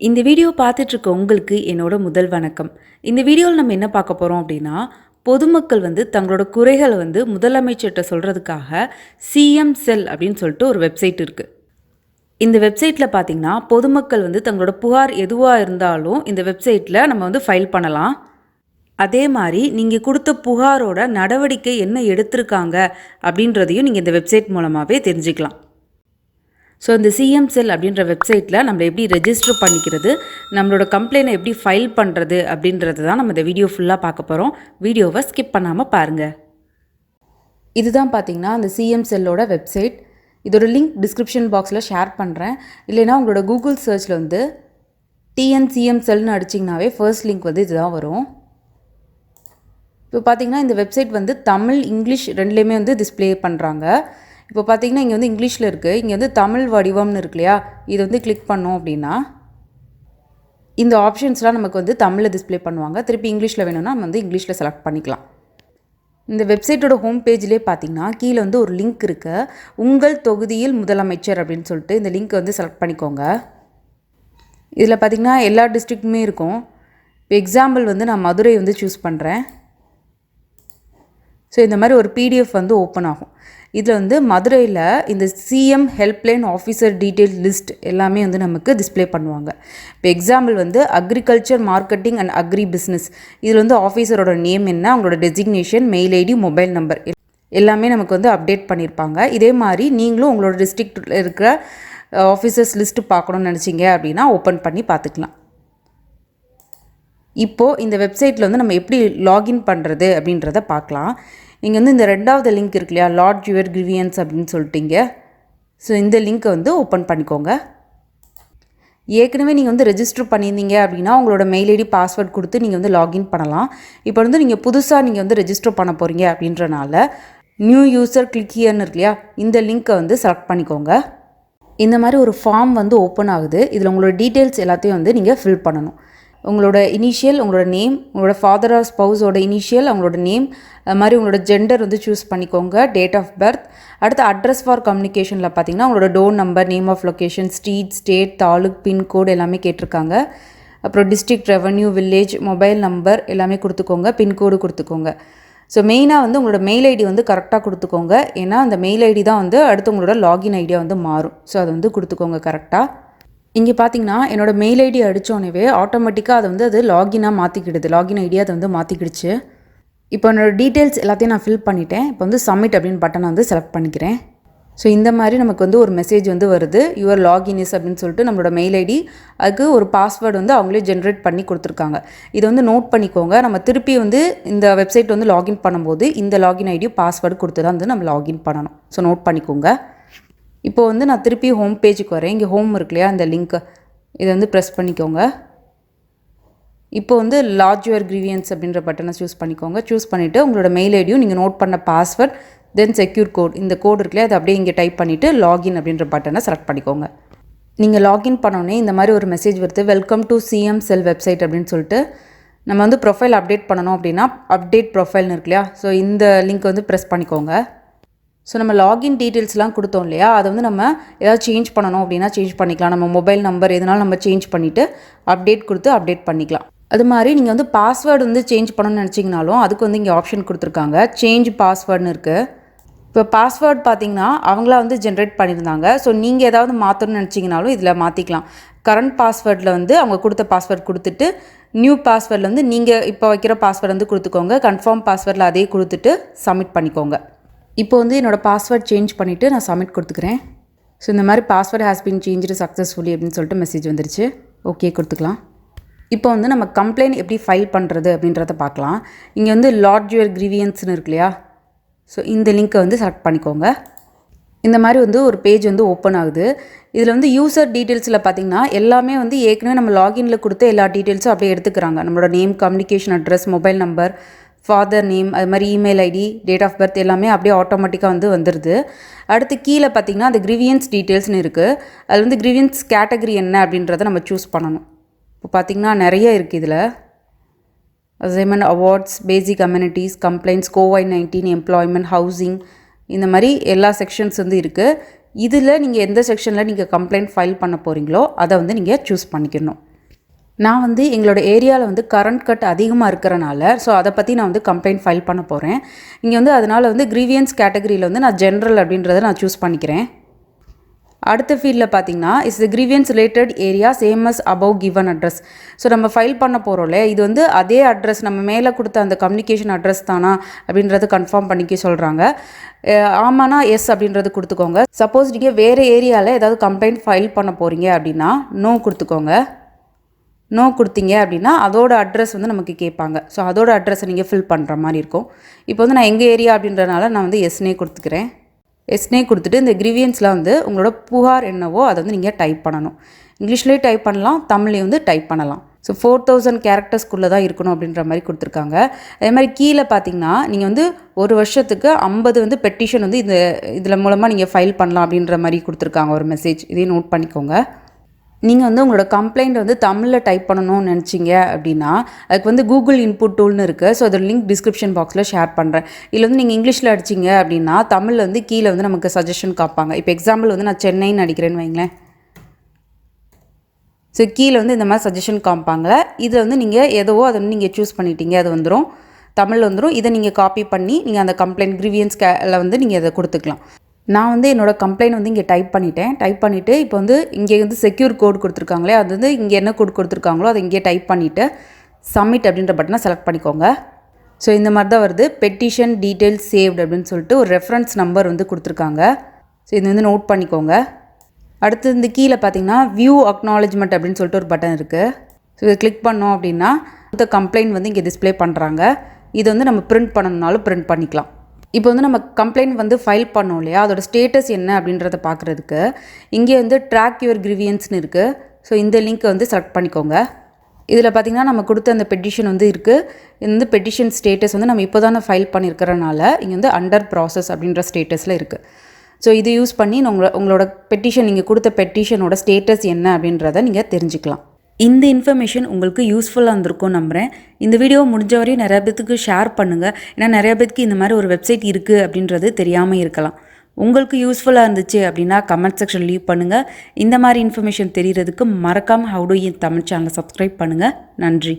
இந்த வீடியோ பார்த்துட்டு இருக்க உங்களுக்கு என்னோட முதல் வணக்கம். இந்த வீடியோவில் நம்ம என்ன பார்க்க போகிறோம் அப்படின்னா, பொதுமக்கள் தங்களோட குறைகளை முதலமைச்சர்கிட்ட சொல்கிறதுக்காக சிஎம் செல் அப்படின்னு சொல்லிட்டு ஒரு வெப்சைட் இருக்குது. இந்த வெப்சைட்டில் பார்த்திங்கன்னா பொதுமக்கள் தங்களோட புகார் எதுவாக இருந்தாலும் இந்த வெப்சைட்டில் நம்ம ஃபைல் பண்ணலாம். அதே மாதிரி நீங்கள் கொடுத்த புகாரோட நடவடிக்கை என்ன எடுத்திருக்காங்க அப்படின்றதையும் நீங்கள் இந்த வெப்சைட் மூலமாகவே தெரிஞ்சுக்கலாம். ஸோ இந்த சிஎம் செல் அப்படின்ற வெப்சைட்டில் நம்ம எப்படி ரெஜிஸ்டர் பண்ணிக்கிறது, நம்மளோட கம்ப்ளைண்ட்டை எப்படி ஃபைல் பண்ணுறது அப்படின்றது தான் நம்ம இந்த வீடியோ ஃபுல்லாக பார்க்க போகிறோம். வீடியோவை ஸ்கிப் பண்ணாமல் பாருங்கள். இதுதான் பார்த்திங்கன்னா அந்த சிஎம் செல்லோட வெப்சைட். இதோட லிங்க் டிஸ்கிரிப்ஷன் பாக்ஸில் ஷேர் பண்ணுறேன். இல்லைனா உங்களோட கூகுள் சர்ச்சில் டிஎன்சிஎம் செல்னு அடிச்சிங்கனாவே ஃபர்ஸ்ட் லிங்க் இதுதான் வரும். இப்போ பார்த்திங்கன்னா இந்த வெப்சைட் தமிழ் இங்கிலீஷ் ரெண்டுலேயுமே டிஸ்பிளே பண்ணுறாங்க. இப்போ பார்த்திங்கன்னா இங்கே இங்கிலீஷில் இருக்குது, இங்கே தமிழ் வடிவம்னு இருக்கு இல்லையா, இது கிளிக் பண்ணோம் அப்படின்னா இந்த ஆப்ஷன்ஸ்லாம் நமக்கு தமிழில் டிஸ்பிளே பண்ணுவாங்க. திருப்பி இங்கிலீஷில் வேணும்னா நம்ம இங்கிலீஷில் செலக்ட் பண்ணிக்கலாம். இந்த வெப்சைட்டோட ஹோம் பேஜ்லேயே பார்த்திங்கன்னா கீழே ஒரு லிங்க் இருக்குது, உங்கள் தொகுதியில் முதலமைச்சர் அப்படின்னு சொல்லிட்டு. இந்த லிங்க் செலக்ட் பண்ணிக்கோங்க. இதில் பார்த்திங்கன்னா எல்லா டிஸ்ட்ரிக்ட்டுமே இருக்கும். இப்போ எக்ஸாம்பிள் நான் மதுரை சூஸ் பண்ணுறேன். ஸோ இந்த மாதிரி ஒரு பிடிஎஃப் ஓப்பன் ஆகும். இதில் மதுரையில் இந்த CM helpline officer detail list எல்லாமே நமக்கு டிஸ்பிளே பண்ணுவாங்க. இப்போ example agriculture marketing and agri business. இதில் ஆஃபீஸரோட நேம் என்ன, அவங்களோட designation, mail ID, mobile number எல்லாமே நமக்கு அப்டேட் பண்ணியிருப்பாங்க. இதே மாதிரி நீங்களும் உங்களோட டிஸ்ட்ரிக்டில் இருக்கிற ஆஃபீஸர்ஸ் லிஸ்ட்டு பார்க்கணுன்னு நினச்சிங்க அப்படின்னா ஓப்பன் பண்ணி பார்த்துக்கலாம். இப்போது இந்த வெப்சைட்டில் நம்ம எப்படி லாகின் பண்ணுறது அப்படின்றத பார்க்கலாம். இங்கே இந்த ரெண்டாவது லிங்க் இருக்கு இல்லையா, லாட்ஜ் யுவர் கிரிவியன்ஸ் அப்படின்னு சொல்லிட்டீங்க. ஸோ இந்த லிங்க்கை ஓப்பன் பண்ணிக்கோங்க. ஏற்கனவே நீங்கள் ரெஜிஸ்டர் பண்ணியிருந்தீங்க அப்படின்னா உங்களோட மெயில் ஐடி பாஸ்வேர்ட் கொடுத்து நீங்கள் லாகின் பண்ணலாம். இப்போ நீங்கள் புதுசாக நீங்கள் ரெஜிஸ்டர் பண்ண போகிறீங்க அப்படின்றனால நியூ யூசர் கிளிக் ஹியர்னு இருக்கு இல்லையா, இந்த லிங்க்கை செலக்ட் பண்ணிக்கோங்க. இந்த மாதிரி ஒரு ஃபார்ம் ஓப்பன் ஆகுது. இதில் உங்களோட டீட்டெயில்ஸ் எல்லாத்தையும் நீங்கள் ஃபில் பண்ணணும். உங்களோட இனிஷியல், உங்களோட நேம், உங்களோட ஃபாதர் ஆர் ஸ்பௌஸோட இனிஷியல், அவங்களோட நேம், அது மாதிரி உங்களோட ஜெண்டர் சூஸ் பண்ணிக்கோங்க, டேட் ஆஃப் பர்த். அடுத்து அட்ரஸ் ஃபார் கம்யூனிகேஷனில் பார்த்தீங்கன்னா உங்களோட door number, name of location, street, state, taluk, pincode எல்லாமே கேட்டிருக்காங்க. அப்புறம் district, revenue, village, mobile number எல்லாமே கொடுத்துக்கோங்க, பின்கோடு கொடுத்துக்கோங்க. ஸோ மெயினாக உங்களோட மெயில் ஐடி கரெக்டாக கொடுத்துக்கோங்க. ஏன்னா அந்த மெயில் ஐடி தான் அடுத்து உங்களோட லாகின் ஐடியா மாறும். ஸோ அதை கொடுத்துக்கோங்க கரெக்டாக. இங்கே பார்த்தீங்கன்னா என்னோடய மெயில் ஐடி அடித்தோடனே ஆட்டோமேட்டிக்காக அது லாகினாக மாற்றிக்கிடுது, லாகின் ஐடியா அதை மாற்றிக்கிடுச்சு. இப்போ என்னோடய டீட்டெயில்ஸ் எல்லாத்தையும் நான் ஃபில் பண்ணிட்டேன். இப்போ சப்மிட் அப்படின்னு பட்டனை செலக்ட் பண்ணிக்கிறேன். ஸோ இந்த மாதிரி நமக்கு ஒரு மெசேஜ் வருது, யுவர் லாகின் இஸ் அப்படின்னு சொல்லிட்டு நம்மளோட மெயில் ஐடி, அதுக்கு ஒரு பாஸ்வேர்டு அவங்களே ஜென்ரேட் பண்ணி கொடுத்துருக்காங்க. இதை நோட் பண்ணிக்கோங்க. நம்ம திருப்பி இந்த வெப்சைட் லாகின் பண்ணும்போது இந்த லாகின் ஐடி பாஸ்வேர்டு கொடுத்து தான் நம்ம லாகின் பண்ணணும். ஸோ நோட் பண்ணிக்கோங்க. இப்போது நான் திருப்பி ஹோம் பேஜுக்கு வரேன். இங்கே ஹோம் இருக்கு இல்லையா, இந்த லிங்க்கு இதை ப்ரெஸ் பண்ணிக்கோங்க. இப்போ லாட்ஜ் யுவர் கிரிவியன்ஸ் அப்படின்ற பட்டனை சூஸ் பண்ணிக்கோங்க. சூஸ் பண்ணிவிட்டு உங்களோட மெயில் ஐடியும் நீங்கள் நோட் பண்ண பாஸ்வேர்ட், தென் செக்யூர் கோட், இந்த கோடு இருக்குல்லையா, அதை அப்படியே இங்கே டைப் பண்ணிவிட்டு லாகின் அப்படின்ற பட்டனை செலக்ட் பண்ணிக்கோங்க. நீங்கள் லாகின் பண்ணோன்னே இந்த மாதிரி ஒரு மெசேஜ் வருது, welcome to CM sell website அப்படின்னு சொல்லிட்டு. நம்ம ப்ரொஃபைல் அப்டேட் பண்ணணும் அப்படின்னா அப்டேட் ப்ரொஃபைல்னு இருக்கு இல்லையா, ஸோ இந்த லிங்க் ப்ரெஸ் பண்ணிக்கோங்க. ஸோ நம்ம லாகின் டீட்டெயில்ஸ்லாம் கொடுத்தோம் இல்லையா, அதை நம்ம ஏதாவது சேஞ்ச் பண்ணணும் அப்படின்னா சேஞ்ச் பண்ணிக்கலாம். நம்ம மொபைல் நம்பர் எதனாலும் நம்ம சேஞ்ச் பண்ணிவிட்டு அப்டேட் கொடுத்து அப்டேட் பண்ணிக்கலாம். அது மாதிரி நீங்கள் பாஸ்வேர்டு சேஞ்ச் பண்ணணும்னு நினச்சிங்கனாலும் அதுக்கு இங்கே ஆப்ஷன் கொடுத்துருக்காங்க, சேஞ்ச் பாஸ்வேர்டுன்னு இருக்குது. இப்போ பாஸ்வேர்டு பார்த்திங்கன்னா அவங்களா ஜென்ரேட் பண்ணியிருந்தாங்க. ஸோ நீங்கள் ஏதாவது மாற்றணும்னு நினச்சிங்கனாலும் இதில் மாற்றிக்கலாம். கரண்ட் பாஸ்வேர்டில் அவங்க கொடுத்த பாஸ்வேர்டு கொடுத்துட்டு நியூ பாஸ்வேர்டில் நீங்கள் இப்போ வைக்கிற பாஸ்வேர்டு கொடுத்துக்கோங்க. கன்ஃபார்ம் பாஸ்வேர்டில் அதே கொடுத்துட்டு சப்மிட் பண்ணிக்கோங்க. இப்போ என்னோடய பாஸ்வேர்ட் சேஞ்ச் பண்ணிவிட்டு நான் சப்மிட் கொடுத்துக்கிறேன். ஸோ இந்த மாதிரி password has been changed successfully அப்படின்னு சொல்லிட்டு மெசேஜ் வந்துருச்சு. ஓகே கொடுத்துக்கலாம். இப்போ நம்ம கம்ப்ளைண்ட் எப்படி ஃபைல் பண்ணுறது அப்படின்றத பார்க்கலாம். இங்கே லாட்ஜ் யுவர் கிரிவியன்ஸ்னு இருக்கு இல்லையா, ஸோ இந்த லிங்க்கை செலக்ட் பண்ணிக்கோங்க. இந்த மாதிரி ஒரு பேஜ் ஓப்பன் ஆகுது. இதில் யூசர் டீட்டெயில்ஸில் பார்த்திங்கன்னா எல்லாமே ஏற்கனவே நம்ம லாகினில் கொடுத்த எல்லா டீட்டெயில்ஸும் அப்படியே எடுத்துக்கிறாங்க. நம்மளோட name, communication address, mobile number, father name, அது மாதிரி email ID, date of birth எல்லாமே அப்படியே ஆட்டோமேட்டிக்காக வந்துடுது. அடுத்து கீழே பார்த்திங்கன்னா அந்த கிரிவியன்ஸ் டீட்டெயில்ஸ்னு இருக்குது. அதில் கிரிவியன்ஸ் கேட்டகரி என்ன அப்படின்றத நம்ம சூஸ் பண்ணணும். இப்போ பார்த்திங்கன்னா நிறைய இருக்குது இதில். அசைன்மெண்ட், அவார்ட்ஸ், பேசிக் communities, complaints, COVID-19, employment, housing, இந்த மாதிரி எல்லா செக்ஷன்ஸ் இருக்குது. இதில் நீங்கள் எந்த செக்ஷனில் நீங்கள் கம்ப்ளைண்ட் ஃபைல் பண்ண போகிறீங்களோ அதை நீங்கள் சூஸ் பண்ணிக்கணும். நான் வந்து எங்களோட ஏரியாவில் வந்து கரண்ட் கட் அதிகமாக இருக்கிறனால ஸோ அதை பற்றி நான் வந்து கம்ப்ளைண்ட் ஃபைல் பண்ண போகிறேன். இங்கே வந்து அதனால் வந்து கிரீவியன்ஸ் கேட்டகரியில் வந்து நான் ஜென்ரல் அப்படின்றத நான் சூஸ் பண்ணிக்கிறேன். அடுத்த ஃபீல்டில் பார்த்தீங்கன்னா is the grievance related area same as above given address. So நம்ம ஃபைல் பண்ண போகிறோம்ல, இது வந்து அதே அட்ரஸ் நம்ம மேலே கொடுத்த அந்த கம்யூனிகேஷன் அட்ரஸ் தானா அப்படின்றது கன்ஃபார்ம் பண்ணிக்க சொல்கிறாங்க. ஆமானா எஸ் அப்படின்றது கொடுத்துக்கோங்க. சப்போஸ் நீங்கள் வேறு ஏரியாவில் ஏதாவது கம்ப்ளைண்ட் ஃபைல் பண்ண போகிறீங்க அப்படின்னா நோ கொடுத்துக்கோங்க. நோ கொடுத்தீங்க அப்படின்னா அதோட அட்ரஸ் வந்து நமக்கு கேட்பாங்க. ஸோ அதோட அட்ரஸை நீங்கள் ஃபில் பண்ணுற மாதிரி இருக்கும். இப்போ வந்து நான் எங்கள் ஏரியா அப்படின்றனால நான் வந்து எஸ்னே கொடுத்துக்கிறேன். எஸ்னே கொடுத்துட்டு இந்த கிரீவியன்ஸில் வந்து உங்களோட புகார் என்னவோ அதை வந்து நீங்கள் டைப் பண்ணணும். இங்கிலீஷ்லேயே டைப் பண்ணலாம், தமிழ்லேயும் வந்து டைப் பண்ணலாம். ஸோ 4000 கேரக்டர்ஸ்க்குள்ளே தான் இருக்கணும் அப்படின்ற மாதிரி கொடுத்துருக்காங்க. அதே மாதிரி கீழே பார்த்தீங்கன்னா நீங்கள் வந்து ஒரு வருஷத்துக்கு 50 வந்து பெட்டிஷன் வந்து இதில் மூலமாக நீங்கள் ஃபைல் பண்ணலாம் அப்படின்ற மாதிரி கொடுத்துருக்காங்க ஒரு மெசேஜ். இதையும் நோட் பண்ணிக்கோங்க. நீங்கள் வந்து உங்களோட கம்ப்ளைண்ட் வந்து தமிழில் டைப் பண்ணணும்னு நினச்சிங்க அப்படின்னா அதுக்கு வந்து கூகுள் இன்புட் டூல்னு இருக்குது. ஸோ அதோட லிங்க் டிஸ்கிரிப்ஷன் பாக்ஸில் ஷேர் பண்ணுறேன். இதில் வந்து நீங்கள் இங்கிலீஷில் அடிச்சிங்க அப்படின்னா தமிழில் வந்து கீழே வந்து நமக்கு சஜஷன் காப்பாங்க. இப்போ எக்ஸாம்பிள் வந்து நான் சென்னைன்னு அடிக்கிறேன்னு வைங்களேன். ஸோ கீழே வந்து இந்த மாதிரி சஜஷன் காமிப்பாங்க. இதை வந்து நீங்கள் எதுவோ அதை வந்து நீங்கள் சூஸ் பண்ணிட்டீங்க, அது வந்துடும், தமிழ் வந்துடும். இதை நீங்கள் காப்பி பண்ணி நீங்கள் அந்த கம்ப்ளைண்ட் கிரீவியன்ஸ்ல வந்து நீங்கள் இதை கொடுத்துக்கலாம். நான் வந்து என்னோடய கம்ப்ளைண்ட் வந்து இங்கே டைப் பண்ணிவிட்டு இப்போ வந்து இங்கே வந்து செக்யூர் கோட் கொடுத்துருக்காங்களே, அது வந்து இங்கே என்ன கோட் கொடுத்துருக்காங்களோ அதை இங்கே டைப் பண்ணிவிட்டு சப்மிட் அப்படின்ற பட்டனை செலக்ட் பண்ணிக்கோங்க. ஸோ இந்த மாதிரி தான் வருது. பெட்டிஷன் டீட்டெயில்ஸ் சேவ்டு அப்படின்னு சொல்லிட்டு ஒரு ரெஃபரன்ஸ் நம்பர் வந்து கொடுத்துருக்காங்க. ஸோ இது வந்து நோட் பண்ணிக்கோங்க. அடுத்து இந்த கீழே பார்த்தீங்கன்னா வியூ அக்னாலஜ்மெண்ட் அப்படின்னு சொல்லிட்டு ஒரு பட்டன் இருக்குது. ஸோ இதை கிளிக் பண்ணோம் அப்படின்னா இந்த கம்ப்ளைண்ட் வந்து இங்கே டிஸ்பிளே பண்ணுறாங்க. இதை வந்து நம்ம பிரிண்ட் பண்ணணுன்னாலும் பிரிண்ட் பண்ணிக்கலாம். இப்போ வந்து நம்ம கம்ப்ளைண்ட் வந்து ஃபைல் பண்ணோம் இல்லையா, அதோட ஸ்டேட்டஸ் என்ன அப்படின்றத பார்க்குறதுக்கு இங்கே வந்து ட்ராக் யுவர் கிரீவியன்ஸ்னு இருக்குது. ஸோ இந்த லிங்க்கை வந்து செலக்ட் பண்ணிக்கோங்க. இதில் பார்த்திங்கன்னா நம்ம கொடுத்த அந்த பெட்டிஷன் வந்து இருக்குது. இந்த பெட்டிஷன் ஸ்டேட்டஸ் வந்து நம்ம இப்போ தானே ஃபைல் பண்ணியிருக்கிறனால இங்கே வந்து அண்டர் ப்ராசஸ் அப்படின்ற ஸ்டேட்டஸில் இருக்குது. ஸோ இது யூஸ் பண்ணி உங்களோட பெட்டிஷன், நீங்கள் கொடுத்த பெட்டிஷனோட ஸ்டேட்டஸ் என்ன அப்படின்றத நீங்கள் தெரிஞ்சுக்கலாம். இந்த இன்ஃபர்மேஷன் உங்களுக்கு யூஸ்ஃபுல்லாக இருந்திருக்கும் நம்புகிறேன். இந்த வீடியோ முடிஞ்ச வரையும் நிறையா பேத்துக்கு ஷேர் பண்ணுங்கள். ஏன்னா நிறையா பேத்துக்கு இந்த மாதிரி ஒரு வெப்சைட் இருக்குது அப்படின்றது தெரியாமல் இருக்கலாம். உங்களுக்கு யூஸ்ஃபுல்லாக இருந்துச்சு அப்படின்னா கமெண்ட் செக்ஷன் லீவ் பண்ணுங்கள். இந்த மாதிரி இன்ஃபர்மேஷன் தெரிகிறதுக்கு மறக்காமல் ஹவு டு இன் தமிழ் சேனலை சப்ஸ்கிரைப் பண்ணுங்கள். நன்றி.